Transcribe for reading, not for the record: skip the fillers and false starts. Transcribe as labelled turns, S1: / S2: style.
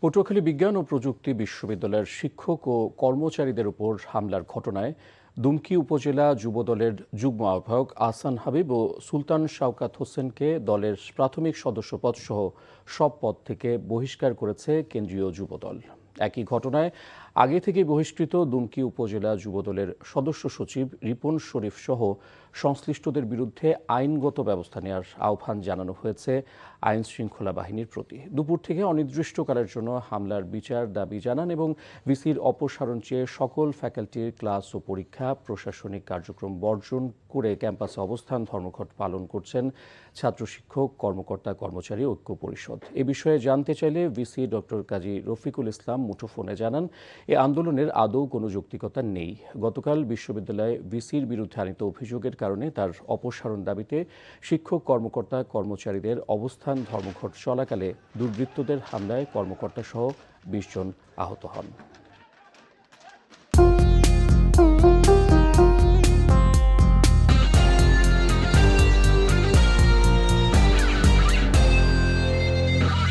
S1: পটুয়াখালী বিজ্ঞান ও প্রযুক্তি বিশ্ববিদ্যালয়ের শিক্ষক ও কর্মচারীদের উপর হামলার ঘটনায় দুমকি উপজেলা যুবদলের যুগ্ম আহ্বায়ক আহসান হাবিব ও সুলতান শওকাত হোসেনকে দলের প্রাথমিক সদস্যপদ সহ সব পদ থেকে বহিষ্কার করেছে কেন্দ্রীয় যুবদল। একই ঘটনায় আগে থেকে বহিষ্কৃত দুমকি উপজেলা যুবদলের সদস্য সচিব রিপন শরীফ সহ সংশ্লিষ্টদের বিরুদ্ধে আইনগত ব্যবস্থা নেওয়ার আহ্বান জানানো হয়েছে আইন শৃঙ্খলা বাহিনীর প্রতি। দুপুর থেকে অনির্দিষ্টকালের জন্য হামলার বিচার দাবি জানান এবং ভিসির অপসারণ চেয়ে সকল ফ্যাকাল্টির ক্লাস ও পরীক্ষা প্রশাসনিক কার্যক্রম বর্জন করে ক্যাম্পাসে অবস্থান ধর্মঘট পালন করছেন ছাত্র শিক্ষক কর্মকর্তা কর্মচারী ঐক্য পরিষদ। এ বিষয়ে জানতে চাইলে ভিসি ডক্টর কাজী রফিকুল ইসলাম মুঠোফোনে জানান, এ আন্দোলনের আদৌ কোনো যৌক্তিকতা নেই। গতকাল বিশ্ববিদ্যালয়ে ভিসির বিরুদ্ধে আনিত অভিযোগের কারণে তার অপসারণ দাবিতে শিক্ষক কর্মকর্তা কর্মচারীদের অবস্থান ধর্মঘট চলাকালে দুর্বৃত্তদের হামলায় কর্মকর্তা সহ ২০ জন আহত হন।